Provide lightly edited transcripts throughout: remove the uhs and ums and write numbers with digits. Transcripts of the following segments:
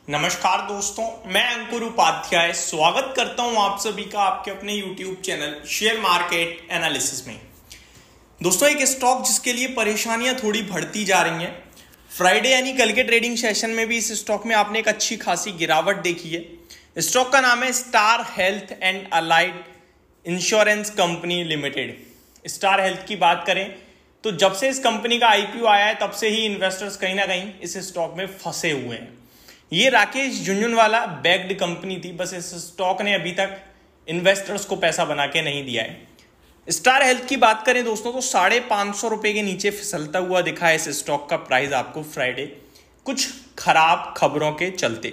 नमस्कार दोस्तों, मैं अंकुर उपाध्याय स्वागत करता हूं आप सभी का आपके अपने YouTube channel share market analysis में। दोस्तों, एक स्टॉक जिसके लिए परेशानियां थोड़ी बढ़ती जा रही हैं। फ्राइडे यानी कल के ट्रेडिंग सेशन में भी इस स्टॉक में आपने एक अच्छी खासी गिरावट देखी है। स्टॉक का नाम है star health and allied insurance company limited. Star health की बात करें तो जब से इस कंपनी का IPO आया है तब से ही इन्वेस्टर्स कहीं ना कहीं इस स्टॉक में फंसे हुए हैं। ये राकेश झुनझुनवाला बैक्ड कंपनी थी, बस इस स्टॉक ने अभी तक इन्वेस्टर्स को पैसा बना के नहीं दिया है। स्टार हेल्थ की बात करें दोस्तों तो 550 रुपए के नीचे फिसलता हुआ दिखा है इस स्टॉक का प्राइस आपको फ्राइडे, कुछ खराब खबरों के चलते।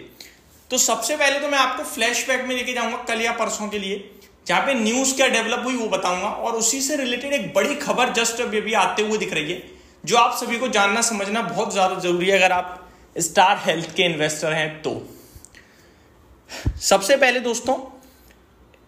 तो सबसे पहले तो मैं आपको फ्लैशबैक में लेके जाऊंगा कल या परसों के लिए, जहां पे न्यूज क्या डेवलप हुई वो बताऊंगा, और उसी से रिलेटेड एक बड़ी खबर जस्ट अभी आते हुए दिख रही है जो आप सभी को जानना समझना बहुत ज्यादा जरूरी है अगर आप स्टार हेल्थ के इन्वेस्टर हैं तो। सबसे पहले दोस्तों,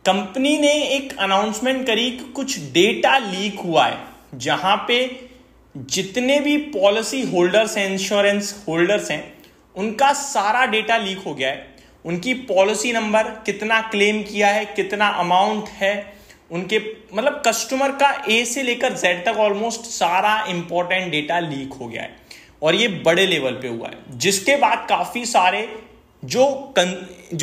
कंपनी ने एक अनाउंसमेंट करी कि कुछ डेटा लीक हुआ है, जहां पे जितने भी पॉलिसी होल्डर्स हैं, इंश्योरेंस होल्डर्स हैं, उनका सारा डेटा लीक हो गया है। उनकी पॉलिसी नंबर, कितना क्लेम किया है, कितना अमाउंट है, उनके मतलब कस्टमर का A से लेकर Z तक ऑलमोस्ट सारा इंपॉर्टेंट डेटा लीक हो गया है, और ये बड़े लेवल पे हुआ है। जिसके बाद काफी सारे जो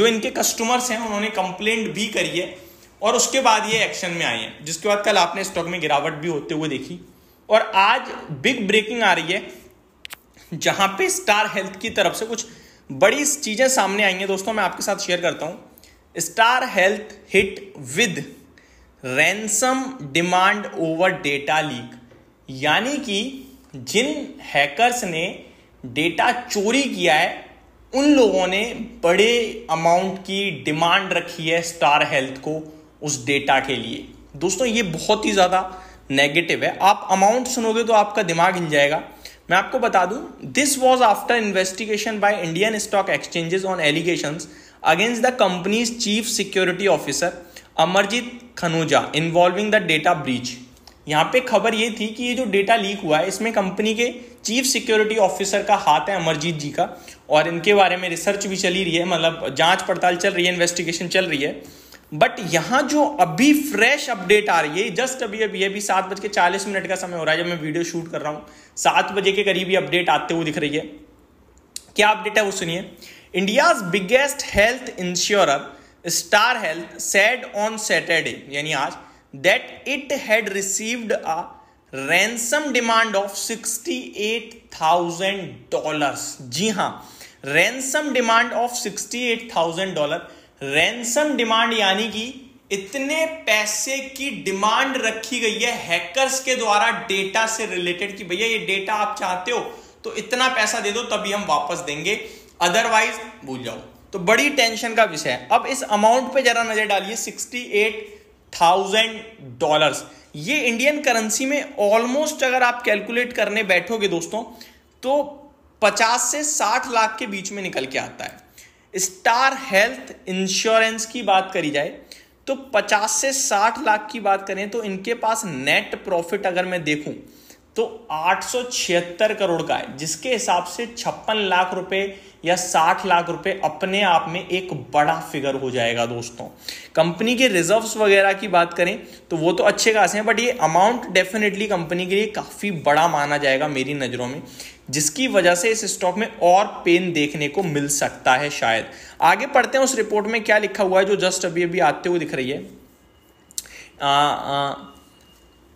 इनके कस्टमर्स हैं उन्होंने कंप्लेंट भी करी है, और उसके बाद ये एक्शन में आए हैं, जिसके बाद कल आपने स्टॉक में गिरावट भी होते हुए देखी। और आज बिग ब्रेकिंग आ रही है जहां पे स्टार हेल्थ की तरफ से कुछ बड़ी चीजें सामने आई हैं। दोस्तों, मैं आपके साथ शेयर करता हूं। Star health hit with ransom demand over data leak, यानी कि जिन हैकर्स ने डेटा चोरी किया है उन लोगों ने बड़े अमाउंट की डिमांड रखी है स्टार हेल्थ को उस डेटा के लिए। दोस्तों, ये बहुत ही ज्यादा नेगेटिव है। आप अमाउंट सुनोगे तो आपका दिमाग हिल जाएगा। मैं आपको बता दूं, this was after investigation by Indian stock exchanges on allegations against the companies chief security officer Amarjeet Khanuja involving the data breach. यहां पे खबर ये थी कि ये जो डेटा लीक हुआ है इसमें कंपनी के चीफ सिक्योरिटी ऑफिसर का हाथ है, अमरजीत जी का, और इनके बारे में रिसर्च भी चली रही है, मतलब जांच पड़ताल चल रही है, इन्वेस्टिगेशन चल रही है। बट यहां जो अभी फ्रेश अपडेट आ रही है, जस्ट अभी 7:40 का समय हो रहा है जब मैं वीडियो शूट कर रहा हूं, 7 बजे के करीब अपडेट आते हुए दिख रही है। क्या अपडेट है वो सुनिए। India's biggest health insurer star health said on Saturday, यानी आज, that it had received a ransom demand of $68,000। जी हां, ransom demand of $68,000। ransom demand यानी कि इतने पैसे की डिमांड रखी गई है हैकर्स के द्वारा डेटा से रिलेटेड कि भैया ये डेटा आप चाहते हो तो इतना पैसा दे दो तभी हम वापस देंगे, अदरवाइज भूल जाओ। तो बड़ी टेंशन का विषय है। अब इस अमाउंट पे जरा नजर डालिए, $68,000। ये इंडियन करेंसी में ऑलमोस्ट अगर आप कैलकुलेट करने बैठोगे दोस्तों तो 50 से 60 लाख के बीच में निकल के आता है। स्टार हेल्थ इंश्योरेंस की बात करी जाए तो 50 से 60 लाख की बात करें तो इनके पास नेट प्रॉफिट अगर मैं देखूं तो 876 करोड़ का है, जिसके हिसाब से 56 लाख रुपए या 60 लाख रुपए अपने आप में एक बड़ा फिगर हो जाएगा। दोस्तों, कंपनी के रिजर्व्स वगैरह की बात करें तो वो तो अच्छे खासे हैं, बट ये अमाउंट डेफिनेटली कंपनी के लिए काफी बड़ा माना जाएगा मेरी नजरों में, जिसकी वजह से इस स्टॉक में और पेन देखने को मिल सकता है शायद। आगे पढ़ते हैं उस रिपोर्ट में क्या लिखा हुआ है जो जस्ट अभी आते हुए दिख रही है।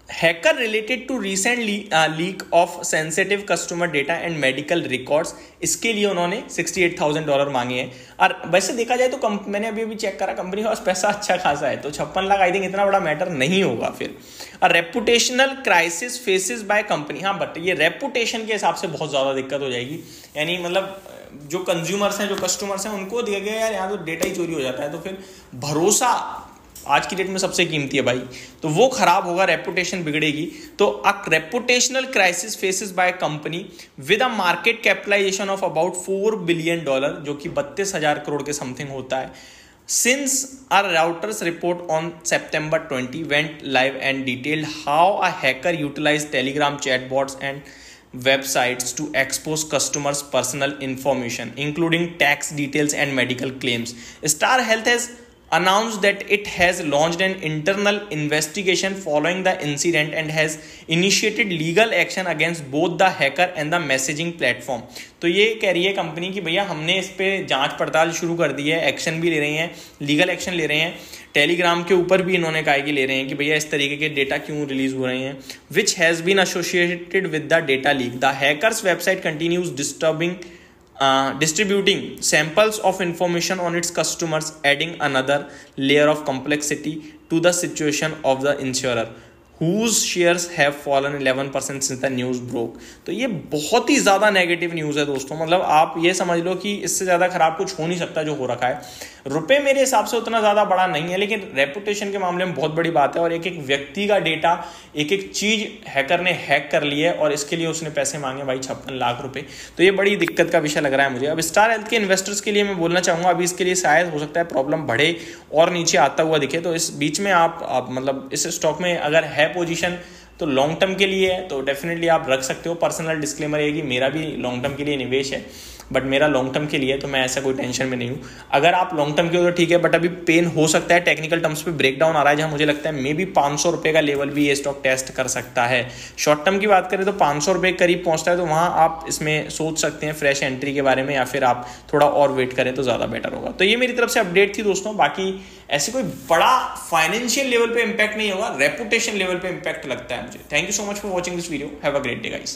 Hacker related to recently leak of sensitive customer data and medical records, इसके लिए उन्होंने $68,000 मांगे हैं। और वैसे देखा जाए तो मैंने अभी चेक करा, कंपनी के पास पैसा अच्छा खासा है, तो 56 लाख आई थिंक इतना बड़ा मैटर नहीं होगा फिर। Reputational crisis faces by company, हाँ बट ये रेपुटेशन के हिसाब से बहुत ज्यादा दिक्कत हो जाएगी। यानी मतलब जो कंज्यूमर्स हैं, जो कस्टमर्स हैं, उनको दिया गया यार यहाँ तो डेटा ही चोरी हो जाता है, तो फिर भरोसा आज की डेट में सबसे कीमती है भाई, तो वो खराब होगा, रेपुटेशन बिगड़ेगी। तो a reputational crisis faces by company with a market capitalization of about $4 billion, जो कि 32,000 करोड़ के समथिंग होता है। Since our Reuters report on September 20 went live and detailed how a hacker utilize Telegram chatbots and websites to expose customers' personal information, including tax details and medical claims. Star Health has announced that it has launched an internal investigation following the incident and has initiated legal action against both the hacker and the messaging platform. तो ये कह रही है company कि भैया हमने इस पे जांच पड़ताल शुरू कर दी है, एक्शन भी ले रही हैं, लीगल एक्शन ले रहे हैं. टेलीग्राम के ऊपर भी इन्होंने कहा कि ले रहे हैं कि भैया इस तरीके के डेटा क्यों रिलीज हो रहे हैं, which has been associated with the data leak. The hackers website continues distributing samples of information on its customers, adding another layer of complexity to the situation of the insurer, whose shares have fallen 11% since the news broke. तो ये बहुत ही ज़्यादा negative news है दोस्तों. मतलब आप ये समझ लो कि इससे ज़्यादा खराब कुछ हो नहीं सकता जो हो रखा है. रुपए मेरे हिसाब से उतना ज़्यादा बड़ा नहीं है, लेकिन रेपुटेशन के मामले में बहुत बड़ी बात है. और एक एक व्यक्ति का डेटा, एक एक चीज़ हैकर ने हैक कर ली है और इसके लिए उसने पैसे मांगे भाई 56 लाख रुपए. तो ये बड़ी दिक्कत का विषय लग रहा है मुझे. अब स्टार हेल्थ के इन्वेस्टर्स के लिए मैं बोलना चाहूँगा, अभी इसके लिए शायद हो सकता है प्रॉब्लम बढ़े और नीचे आता हुआ दिखे. तो इस बीच में आप मतलब इस स्टॉक में अगर है पोजीशन तो लॉन्ग टर्म के लिए है तो डेफिनेटली आप रख सकते हो. पर्सनल डिस्क्लेमर है कि मेरा भी लॉन्ग टर्म के लिए निवेश है, बट मेरा लॉन्ग टर्म के लिए तो मैं ऐसा कोई टेंशन में नहीं हूँ. अगर आप लॉन्ग टर्म के हो तो ठीक है, बट अभी पेन हो सकता है. टेक्निकल टर्म्स पे ब्रेकडाउन आ रहा है जहाँ मुझे लगता है मे बी 500 रुपये का लेवल भी ये स्टॉक टेस्ट कर सकता है. शॉर्ट टर्म की बात करें तो 500 रुपये करीब पहुँचता है, तो वहाँ आप इसमें सोच सकते हैं फ्रेश एंट्री के बारे में, या फिर आप थोड़ा और वेट करें तो ज़्यादा बेटर होगा. तो ये मेरी तरफ से अपडेट थी दोस्तों. बाकी ऐसे कोई बड़ा फाइनेंशियल लेवल पे इंपैक्ट नहीं होगा, रेपुटेशन लेवल पे इंपैक्ट लगता है मुझे. Thank you so much for watching this video. Have a great day guys.